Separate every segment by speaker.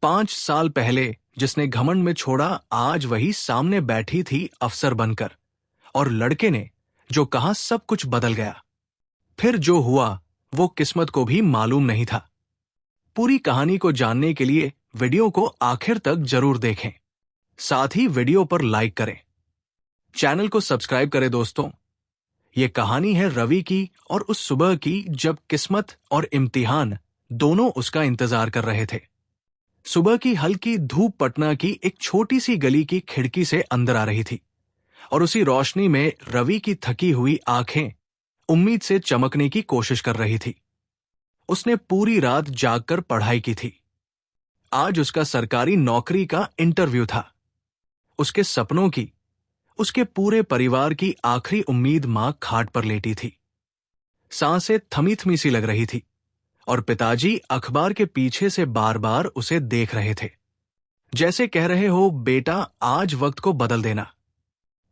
Speaker 1: 5 साल पहले जिसने घमंड में छोड़ा, आज वही सामने बैठी थी अफसर बनकर। और लड़के ने जो कहा सब कुछ बदल गया। फिर जो हुआ वो किस्मत को भी मालूम नहीं था। पूरी कहानी को जानने के लिए वीडियो को आखिर तक जरूर देखें। साथ ही वीडियो पर लाइक करें, चैनल को सब्सक्राइब करें। दोस्तों, ये कहानी है रवि की और उस सुबह की जब किस्मत और इम्तिहान दोनों उसका इंतजार कर रहे थे। सुबह की हल्की धूप पटना की एक छोटी सी गली की खिड़की से अंदर आ रही थी और उसी रोशनी में रवि की थकी हुई आंखें उम्मीद से चमकने की कोशिश कर रही थी। उसने पूरी रात जागकर पढ़ाई की थी। आज उसका सरकारी नौकरी का इंटरव्यू था। उसके सपनों की, उसके पूरे परिवार की आखिरी उम्मीद मां खाट पर लेटी थी। सांसें थमी थमी सी लग रही थी और पिताजी अखबार के पीछे से बार बार उसे देख रहे थे, जैसे कह रहे हो, बेटा आज वक्त को बदल देना।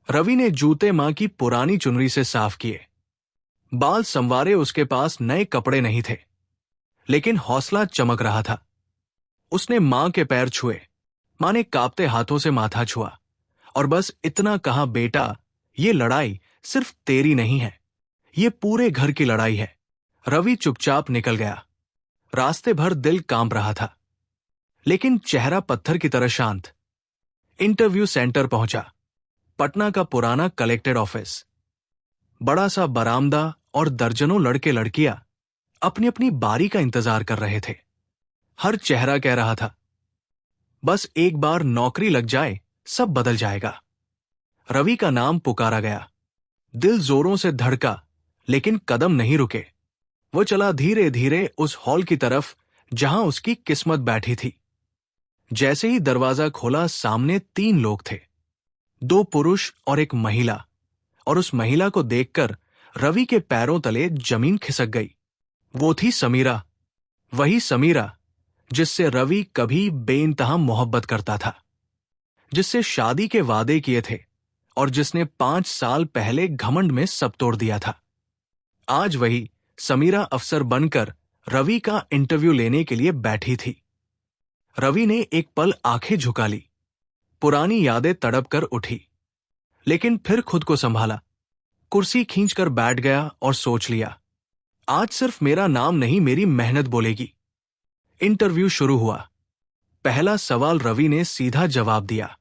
Speaker 1: रवि ने जूते मां की पुरानी चुनरी से साफ किए। बाल संवारे, उसके पास नए कपड़े नहीं थे, लेकिन हौसला चमक रहा था। उसने मां के पैर छुए। मां ने कांपते हाथों से माथा छुआ और बस इतना कहा, बेटा ये लड़ाई सिर्फ तेरी नहीं है, ये पूरे घर की लड़ाई है। रवि चुपचाप निकल गया। रास्ते भर दिल कांप रहा था, लेकिन चेहरा पत्थर की तरह शांत। इंटरव्यू सेंटर पहुंचा। पटना का पुराना कलेक्टेड ऑफिस। बड़ा सा बरामदा और दर्जनों लड़के लड़कियां अपनी अपनी बारी का इंतजार कर रहे थे। हर चेहरा कह रहा था, बस एक बार नौकरी लग जाए सब बदल जाएगा। रवि का नाम पुकारा गया। दिल जोरों से धड़का, लेकिन कदम नहीं रुके। वो चला धीरे धीरे उस हॉल की तरफ जहां उसकी किस्मत बैठी थी। जैसे ही दरवाजा खोला, सामने 3 लोग थे, 2 पुरुष और एक महिला। और उस महिला को देखकर रवि के पैरों तले जमीन खिसक गई। वो थी समीरा, वही समीरा जिससे रवि कभी बेइंतहा मोहब्बत करता था, जिससे शादी के वादे किए थे और जिसने 5 साल पहले घमंड में सब तोड़ दिया था। आज वही समीरा अफसर बनकर रवि का इंटरव्यू लेने के लिए बैठी थी। रवि ने एक पल आंखें झुका ली। पुरानी यादें तड़प कर उठी, लेकिन फिर खुद को संभाला। कुर्सी खींचकर बैठ गया और सोच लिया, आज सिर्फ मेरा नाम नहीं, मेरी मेहनत बोलेगी। इंटरव्यू शुरू हुआ। पहला सवाल रवि ने सीधा जवाब दिया।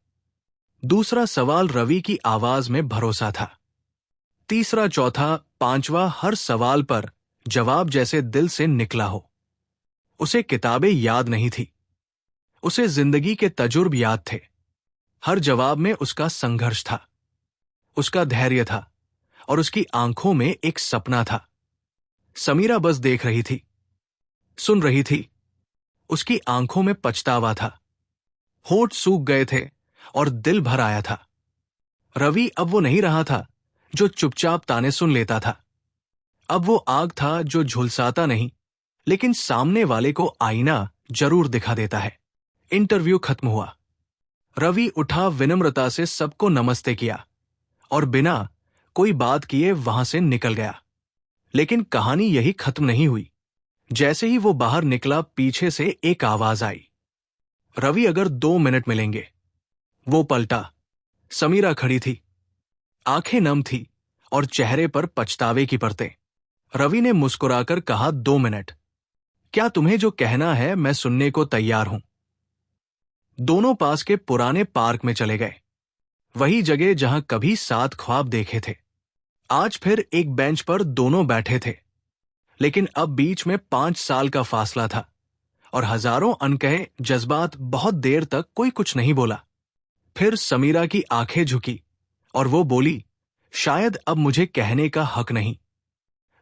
Speaker 1: दूसरा सवाल रवि की आवाज में भरोसा था। तीसरा, चौथा, पांचवा, हर सवाल पर जवाब जैसे दिल से निकला हो। उसे किताबें याद नहीं थी, उसे जिंदगी के तजुर्बे याद थे। हर जवाब में उसका संघर्ष था, उसका धैर्य था और उसकी आंखों में एक सपना था। समीरा बस देख रही थी, सुन रही थी। उसकी आंखों में पछतावा था, होठ सूख गए थे और दिल भर आया था। रवि अब वो नहीं रहा था जो चुपचाप ताने सुन लेता था। अब वो आग था जो झुलसाता नहीं, लेकिन सामने वाले को आईना जरूर दिखा देता है। इंटरव्यू खत्म हुआ। रवि उठा, विनम्रता से सबको नमस्ते किया और बिना कोई बात किए वहां से निकल गया। लेकिन कहानी यही खत्म नहीं हुई। जैसे ही वो बाहर निकला, पीछे से एक आवाज आई, रवि अगर 2 मिनट मिलेंगे। वो पलटा। समीरा खड़ी थी, आंखें नम थी और चेहरे पर पछतावे की परतें। रवि ने मुस्कुराकर कहा, 2 मिनट? क्या तुम्हें जो कहना है मैं सुनने को तैयार हूं। दोनों पास के पुराने पार्क में चले गए, वही जगह जहां कभी साथ ख्वाब देखे थे। आज फिर एक बेंच पर दोनों बैठे थे, लेकिन अब बीच में 5 साल का फासला था और हजारों अनकहे जज्बात। बहुत देर तक कोई कुछ नहीं बोला। फिर समीरा की आंखें झुकी और वो बोली, शायद अब मुझे कहने का हक नहीं,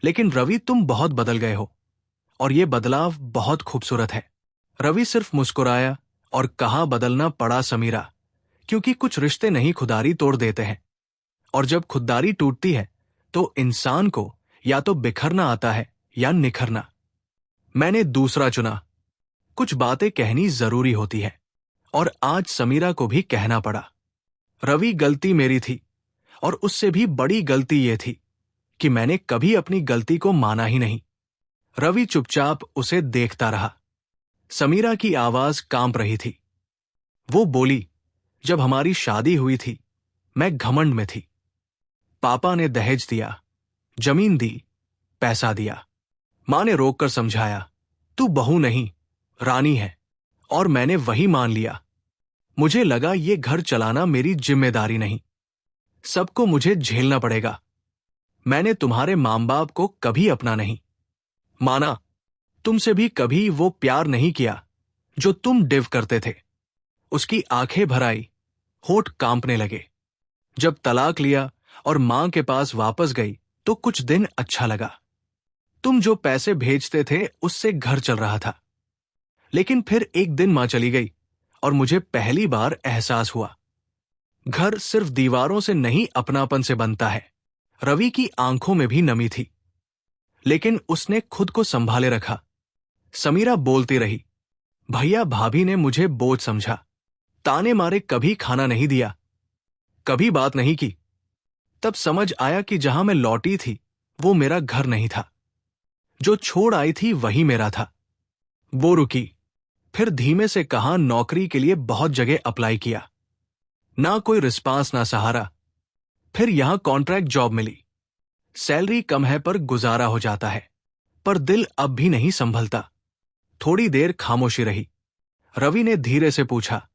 Speaker 1: लेकिन रवि तुम बहुत बदल गए हो और ये बदलाव बहुत खूबसूरत है। रवि सिर्फ मुस्कुराया और कहा, बदलना पड़ा समीरा, क्योंकि कुछ रिश्ते नहीं खुदारी तोड़ देते हैं, और जब खुददारी टूटती है तो इंसान को या तो बिखरना आता है या निखरना। मैंने दूसरा चुना। कुछ बातें कहनी जरूरी होती है और आज समीरा को भी कहना पड़ा। रवि, गलती मेरी थी और उससे भी बड़ी गलती ये थी कि मैंने कभी अपनी गलती को माना ही नहीं। रवि चुपचाप उसे देखता रहा। समीरा की आवाज कांप रही थी। वो बोली, जब हमारी शादी हुई थी मैं घमंड में थी। पापा ने दहेज दिया, जमीन दी, पैसा दिया। मां ने रोककर समझाया, तू बहू नहीं, रानी है। और मैंने वही मान लिया। मुझे लगा ये घर चलाना मेरी जिम्मेदारी नहीं, सबको मुझे झेलना पड़ेगा। मैंने तुम्हारे मां बाप को कभी अपना नहीं माना। तुमसे भी कभी वो प्यार नहीं किया जो तुम डिव करते थे। उसकी आंखें भर आई, होठ कांपने लगे। जब तलाक लिया और मां के पास वापस गई तो कुछ दिन अच्छा लगा। तुम जो पैसे भेजते थे उससे घर चल रहा था। लेकिन फिर एक दिन मां चली गई और मुझे पहली बार एहसास हुआ, घर सिर्फ दीवारों से नहीं अपनापन से बनता है। रवि की आंखों में भी नमी थी, लेकिन उसने खुद को संभाले रखा। समीरा बोलती रही, भैया भाभी ने मुझे बोझ समझा, ताने मारे कभी खाना नहीं दिया, कभी बात नहीं की। तब समझ आया कि जहां मैं लौटी थी वो मेरा घर नहीं था, जो छोड़ आई थी वही मेरा था। वो रुकी, फिर धीमे से कहा, नौकरी के लिए बहुत जगह अप्लाई किया, ना कोई रिस्पांस ना सहारा। फिर यहां कॉन्ट्रैक्ट जॉब मिली, सैलरी कम है पर गुजारा हो जाता है। पर दिल अब भी नहीं संभलता। थोड़ी देर खामोशी रही। रवि ने धीरे से पूछा,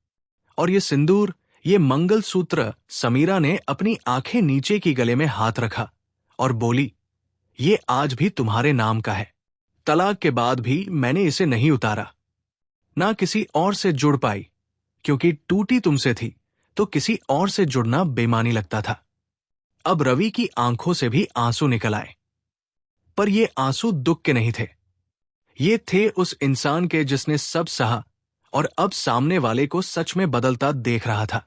Speaker 1: और ये सिंदूर, ये मंगलसूत्र? समीरा ने अपनी आंखें नीचे की गले में हाथ रखा और बोली, ये आज भी तुम्हारे नाम का है। तलाक के बाद भी मैंने इसे नहीं उतारा, ना किसी और से जुड़ पाई, क्योंकि टूटी तुमसे थी तो किसी और से जुड़ना बेमानी लगता था। अब रवि की आंखों से भी आंसू निकल आए, पर ये आंसू दुख के नहीं थे। ये थे उस इंसान के जिसने सब सहा और अब सामने वाले को सच में बदलता देख रहा था।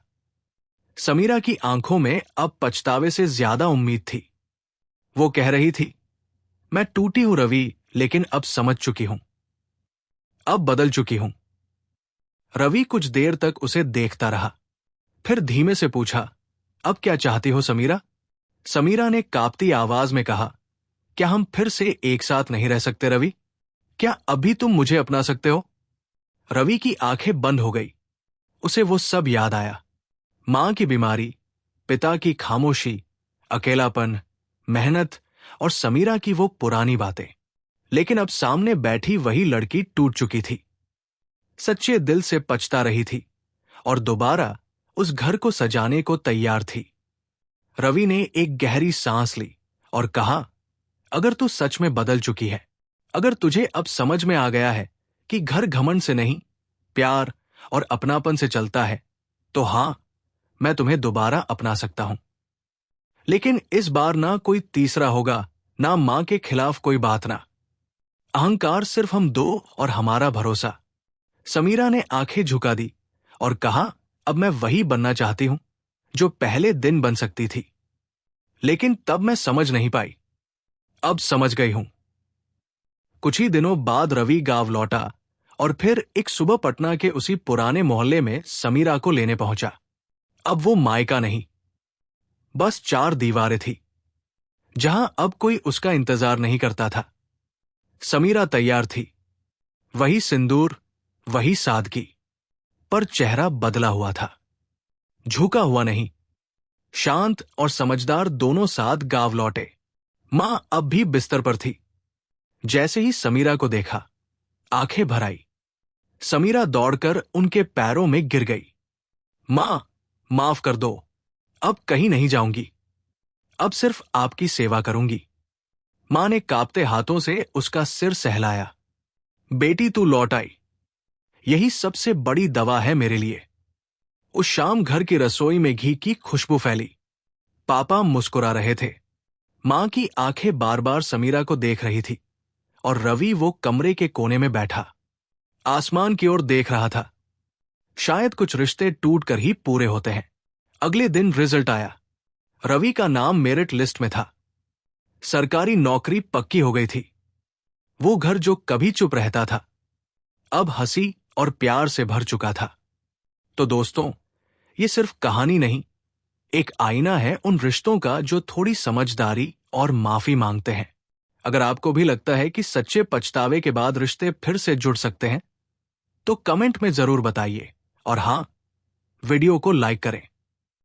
Speaker 1: समीरा की आंखों में अब पछतावे से ज्यादा उम्मीद थी। वो कह रही थी, मैं टूटी हूं रवि, लेकिन अब समझ चुकी हूं, अब बदल चुकी हूं। रवि कुछ देर तक उसे देखता रहा, फिर धीमे से पूछा, अब क्या चाहती हो समीरा? समीरा ने कांपती आवाज में कहा, क्या हम फिर से एक साथ नहीं रह सकते रवि? क्या अभी तुम मुझे अपना सकते हो? रवि की आंखें बंद हो गई। उसे वो सब याद आया, मां की बीमारी, पिता की खामोशी, अकेलापन, मेहनत और समीरा की वो पुरानी बातें। लेकिन अब सामने बैठी वही लड़की टूट चुकी थी, सच्चे दिल से पछता रही थी और दोबारा उस घर को सजाने को तैयार थी। रवि ने एक गहरी सांस ली और कहा, अगर तू सच में बदल चुकी है, अगर तुझे अब समझ में आ गया है कि घर घमंड से नहीं, प्यार और अपनापन से चलता है, तो हां, मैं तुम्हें दोबारा अपना सकता हूं। लेकिन इस बार ना कोई तीसरा होगा, ना मां के खिलाफ कोई बात, ना अहंकार, सिर्फ हम दो और हमारा भरोसा। समीरा ने आंखें झुका दी और कहा, अब मैं वही बनना चाहती हूं जो पहले दिन बन सकती थी, लेकिन तब मैं समझ नहीं पाई। अब समझ गई हूं। कुछ ही दिनों बाद रवि गांव लौटा और फिर एक सुबह पटना के उसी पुराने मोहल्ले में समीरा को लेने पहुंचा। अब वो मायका नहीं, बस 4 दीवारें थी, जहां अब कोई उसका इंतजार नहीं करता था। समीरा तैयार थी, वही सिंदूर, वही सादगी, पर चेहरा बदला हुआ था। झुका हुआ नहीं, शांत और समझदार दोनों साथ गांव लौटे। मां अब भी बिस्तर पर थी। जैसे ही समीरा को देखा, आंखें भर आई। समीरा दौड़कर उनके पैरों में गिर गई। मां, माफ कर दो, अब कहीं नहीं जाऊंगी, अब सिर्फ आपकी सेवा करूंगी। मां ने कांपते हाथों से उसका सिर सहलाया। बेटी, तू लौट आई, यही सबसे बड़ी दवा है मेरे लिए। उस शाम घर की रसोई में घी की खुशबू फैली। पापा मुस्कुरा रहे थे। मां की आंखें बार बार समीरा को देख रही थी और रवि वो कमरे के कोने में बैठा, आसमान की ओर देख रहा था। शायद कुछ रिश्ते टूट कर ही पूरे होते हैं। अगले दिन रिजल्ट आया। रवि का नाम मेरिट लिस्ट में था। सरकारी नौकरी पक्की हो गई थी। वो घर जो कभी चुप रहता था, अब हंसी और प्यार से भर चुका था। तो दोस्तों, ये सिर्फ कहानी नहीं, एक आईना है उन रिश्तों का जो थोड़ी समझदारी और माफी मांगते हैं। अगर आपको भी लगता है कि सच्चे पछतावे के बाद रिश्ते फिर से जुड़ सकते हैं, तो कमेंट में जरूर बताइए और हाँ, वीडियो को लाइक करें।